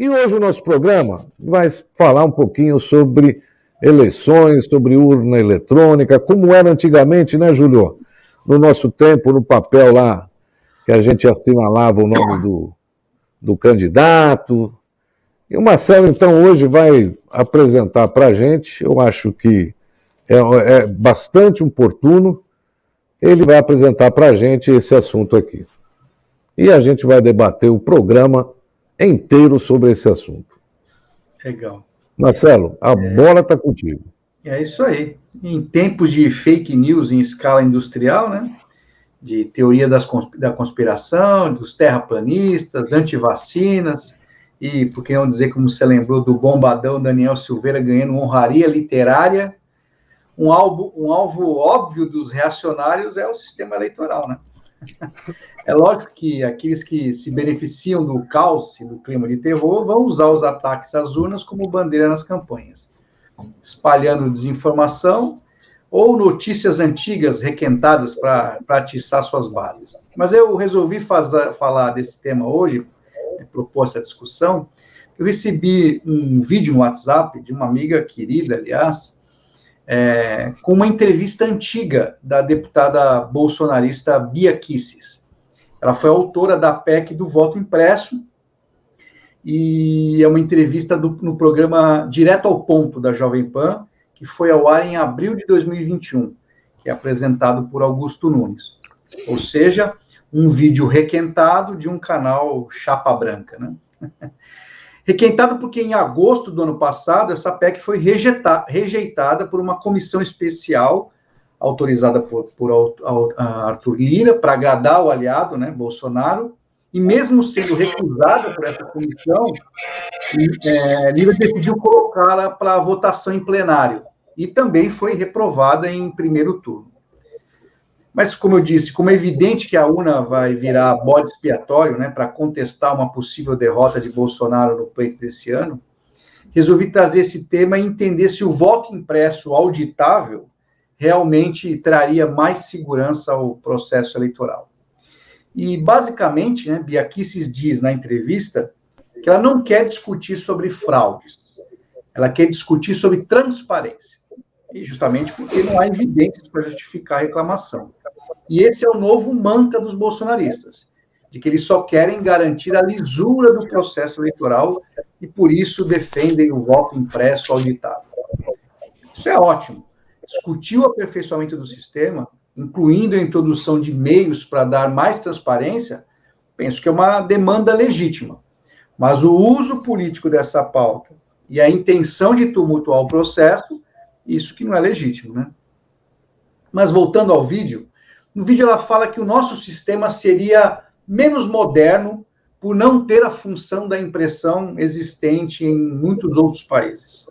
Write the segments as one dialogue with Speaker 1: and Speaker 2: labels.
Speaker 1: E hoje o nosso programa vai falar um pouquinho sobre eleições, sobre urna eletrônica, como era antigamente, né, Júlio? No nosso tempo, no papel lá, que a gente assinalava o nome do candidato. E o Marcelo, então, hoje vai apresentar para a gente, eu acho que é bastante oportuno, ele vai apresentar para a gente esse assunto aqui. E a gente vai debater o programa inteiro sobre esse assunto.
Speaker 2: Legal.
Speaker 1: Marcelo, a bola está contigo.
Speaker 2: É isso aí. Em tempos de fake news em escala industrial, né? De teoria da conspiração, dos terraplanistas, antivacinas, e por que não dizer, como você lembrou, do bombadão Daniel Silveira ganhando honraria literária, um alvo óbvio dos reacionários é o sistema eleitoral, né? É lógico que aqueles que se beneficiam do caos e do clima de terror vão usar os ataques às urnas como bandeira nas campanhas, espalhando desinformação ou notícias antigas requentadas para atiçar suas bases. Mas eu resolvi falar desse tema hoje, propor essa discussão. Eu recebi um vídeo no WhatsApp de uma amiga querida, aliás, com uma entrevista antiga da deputada bolsonarista Bia Kicis. Ela foi autora da PEC do voto impresso, e é uma entrevista no programa Direto ao Ponto, da Jovem Pan, que foi ao ar em abril de 2021, que é apresentado por Augusto Nunes. Ou seja, um vídeo requentado de um canal chapa branca, né? Requentado porque em agosto do ano passado, essa PEC foi rejeitada por uma comissão especial, autorizada por Arthur Lira, para agradar o aliado, né, Bolsonaro, e mesmo sendo recusada por essa comissão, Lira decidiu colocá-la para votação em plenário, e também foi reprovada em primeiro turno. Mas, como eu disse, como é evidente que a urna vai virar bode expiatório, né, para contestar uma possível derrota de Bolsonaro no pleito desse ano, resolvi trazer esse tema e entender se o voto impresso auditável realmente traria mais segurança ao processo eleitoral. E, basicamente, né, Bia Kicis diz na entrevista que ela não quer discutir sobre fraudes, ela quer discutir sobre transparência, e justamente porque não há evidências para justificar a reclamação. E esse é o novo mantra dos bolsonaristas, de que eles só querem garantir a lisura do processo eleitoral e, por isso, defendem o voto impresso auditável. Isso é ótimo. Discutir o aperfeiçoamento do sistema, incluindo a introdução de meios para dar mais transparência, penso que é uma demanda legítima. Mas o uso político dessa pauta e a intenção de tumultuar o processo, isso que não é legítimo, né? Mas voltando ao vídeo, no vídeo ela fala que o nosso sistema seria menos moderno por não ter a função da impressão existente em muitos outros países.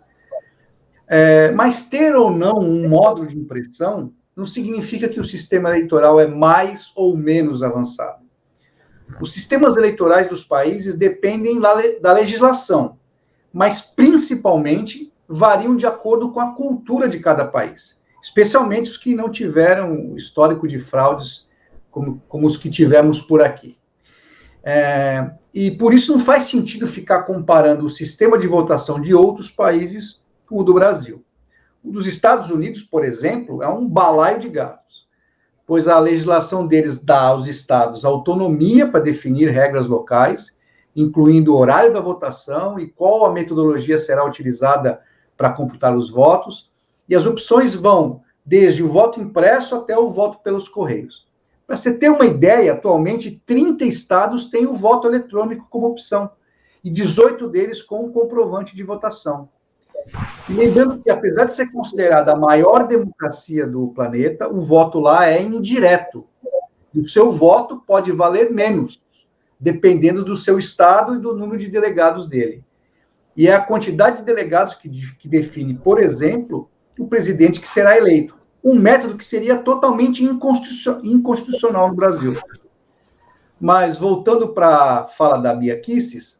Speaker 2: Mas ter ou não um módulo de impressão não significa que o sistema eleitoral é mais ou menos avançado. Os sistemas eleitorais dos países dependem da legislação, mas principalmente variam de acordo com a cultura de cada país, especialmente os que não tiveram histórico de fraudes como os que tivemos por aqui. E por isso não faz sentido ficar comparando o sistema de votação de outros países com o do Brasil. O dos Estados Unidos, por exemplo, é um balaio de gatos, pois a legislação deles dá aos estados autonomia para definir regras locais, incluindo o horário da votação e qual a metodologia será utilizada para computar os votos, e as opções vão desde o voto impresso até o voto pelos correios. Para você ter uma ideia, atualmente 30 estados têm o voto eletrônico como opção, e 18 deles com comprovante de votação. E lembrando que, apesar de ser considerada a maior democracia do planeta, o voto lá é indireto. E o seu voto pode valer menos, dependendo do seu estado e do número de delegados dele. E é a quantidade de delegados que define, por exemplo, o presidente que será eleito. Um método que seria totalmente inconstitucional no Brasil. Mas, voltando para a fala da Bia Kicis,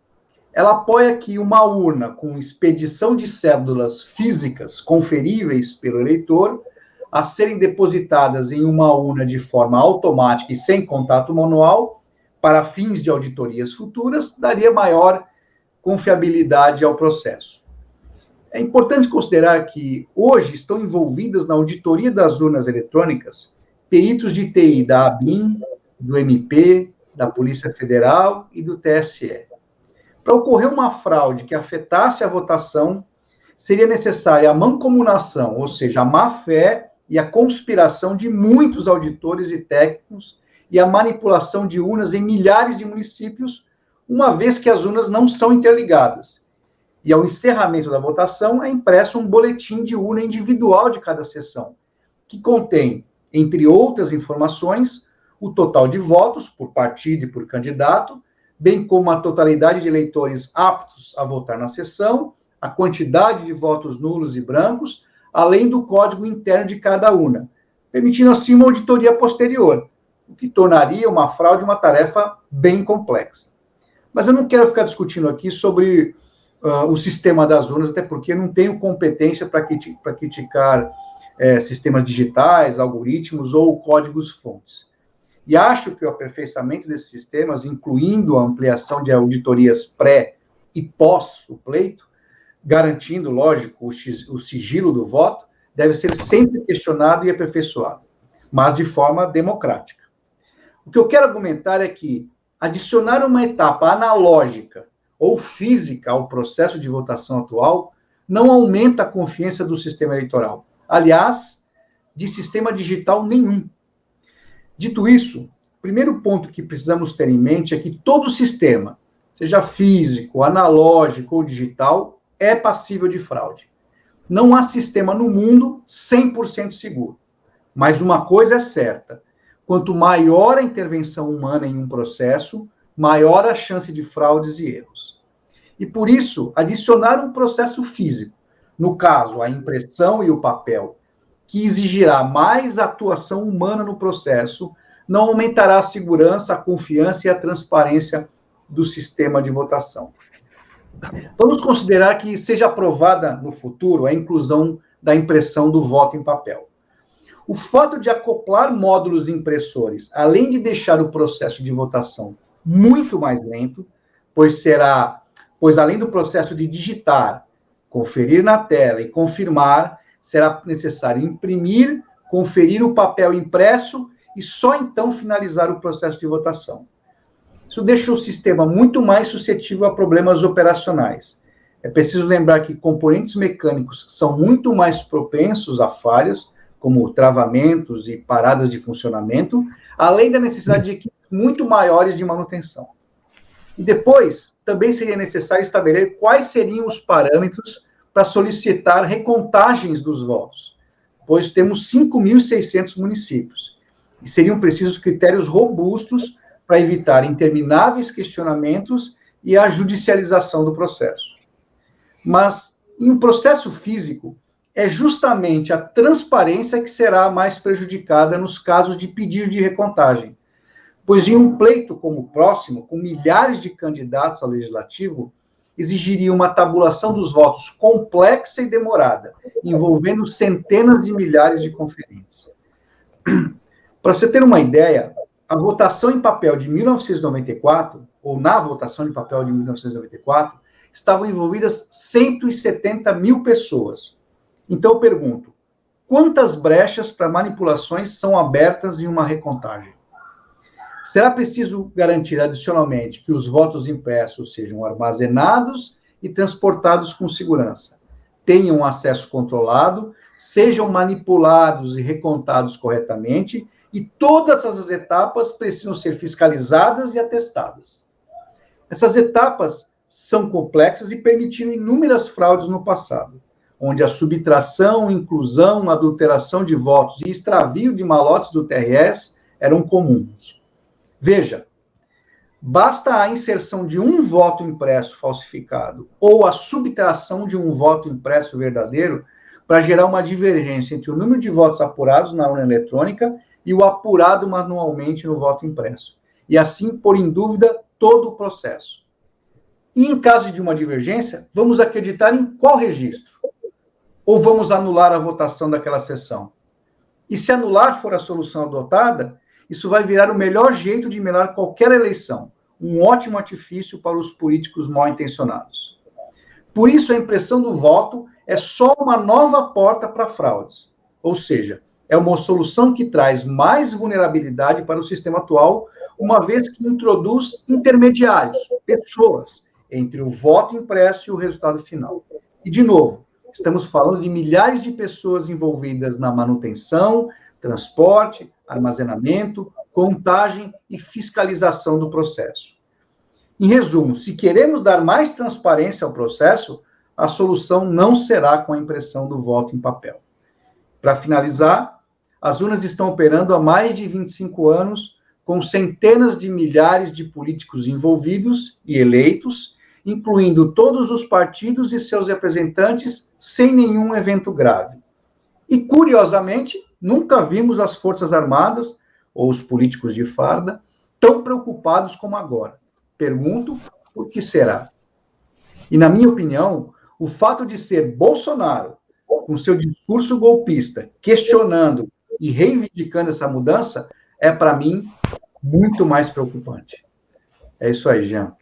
Speaker 2: ela apoia que uma urna com expedição de cédulas físicas conferíveis pelo eleitor a serem depositadas em uma urna de forma automática e sem contato manual para fins de auditorias futuras daria maior confiabilidade ao processo. É importante considerar que hoje estão envolvidas na auditoria das urnas eletrônicas peritos de TI da ABIN, do MP, da Polícia Federal e do TSE. Para ocorrer uma fraude que afetasse a votação, seria necessária a mancomunação, ou seja, a má-fé e a conspiração de muitos auditores e técnicos e a manipulação de urnas em milhares de municípios, uma vez que as urnas não são interligadas. E ao encerramento da votação é impresso um boletim de urna individual de cada sessão, que contém, entre outras informações, o total de votos por partido e por candidato, bem como a totalidade de eleitores aptos a votar na sessão, a quantidade de votos nulos e brancos, além do código interno de cada urna, permitindo assim uma auditoria posterior, o que tornaria uma fraude uma tarefa bem complexa. Mas eu não quero ficar discutindo aqui sobre o sistema das urnas, até porque eu não tenho competência para criticar sistemas digitais, algoritmos ou códigos-fontes. E acho que o aperfeiçoamento desses sistemas, incluindo a ampliação de auditorias pré e pós o pleito, garantindo, lógico, o sigilo do voto, deve ser sempre questionado e aperfeiçoado, mas de forma democrática. O que eu quero argumentar é que adicionar uma etapa analógica ou física ao processo de votação atual não aumenta a confiança do sistema eleitoral. Aliás, de sistema digital nenhum. Dito isso, o primeiro ponto que precisamos ter em mente é que todo sistema, seja físico, analógico ou digital, é passível de fraude. Não há sistema no mundo 100% seguro. Mas uma coisa é certa: quanto maior a intervenção humana em um processo, maior a chance de fraudes e erros. E por isso, adicionar um processo físico, no caso, a impressão e o papel, que exigirá mais atuação humana no processo, não aumentará a segurança, a confiança e a transparência do sistema de votação. Vamos considerar que seja aprovada no futuro a inclusão da impressão do voto em papel. O fato de acoplar módulos impressores, além de deixar o processo de votação muito mais lento, pois além do processo de digitar, conferir na tela e confirmar, será necessário imprimir, conferir o papel impresso e só então finalizar o processo de votação. Isso deixa o sistema muito mais suscetível a problemas operacionais. É preciso lembrar que componentes mecânicos são muito mais propensos a falhas, como travamentos e paradas de funcionamento, além da necessidade de equipes muito maiores de manutenção. E depois, também seria necessário estabelecer quais seriam os parâmetros para solicitar recontagens dos votos, pois temos 5.600 municípios, e seriam precisos critérios robustos para evitar intermináveis questionamentos e a judicialização do processo. Mas, em um processo físico, é justamente a transparência que será mais prejudicada nos casos de pedido de recontagem, pois em um pleito como o próximo, com milhares de candidatos ao legislativo, exigiria uma tabulação dos votos complexa e demorada, envolvendo centenas de milhares de conferentes. Para você ter uma ideia, a votação em papel de 1994, ou na votação de papel de 1994, estavam envolvidas 170 mil pessoas. Então eu pergunto, quantas brechas para manipulações são abertas em uma recontagem? Será preciso garantir adicionalmente que os votos impressos sejam armazenados e transportados com segurança, tenham acesso controlado, sejam manipulados e recontados corretamente, e todas essas etapas precisam ser fiscalizadas e atestadas. Essas etapas são complexas e permitiram inúmeras fraudes no passado, onde a subtração, inclusão, adulteração de votos e extravio de malotes do TRS eram comuns. Veja, basta a inserção de um voto impresso falsificado ou a subtração de um voto impresso verdadeiro para gerar uma divergência entre o número de votos apurados na urna eletrônica e o apurado manualmente no voto impresso, e assim pôr em dúvida todo o processo. E em caso de uma divergência, vamos acreditar em qual registro? Ou vamos anular a votação daquela sessão? E se anular for a solução adotada, isso vai virar o melhor jeito de melar qualquer eleição, um ótimo artifício para os políticos mal intencionados. Por isso, a impressão do voto é só uma nova porta para fraudes, ou seja, é uma solução que traz mais vulnerabilidade para o sistema atual, uma vez que introduz intermediários, pessoas, entre o voto impresso e o resultado final. E, de novo, estamos falando de milhares de pessoas envolvidas na manutenção, transporte, armazenamento, contagem e fiscalização do processo. Em resumo, se queremos dar mais transparência ao processo, a solução não será com a impressão do voto em papel. Para finalizar, as urnas estão operando há mais de 25 anos, com centenas de milhares de políticos envolvidos e eleitos, incluindo todos os partidos e seus representantes, sem nenhum evento grave. E, curiosamente, nunca vimos as Forças Armadas, ou os políticos de farda, tão preocupados como agora. Pergunto, por que será? E, na minha opinião, o fato de ser Bolsonaro, com seu discurso golpista, questionando e reivindicando essa mudança, é, para mim, muito mais preocupante. É isso aí, Jean.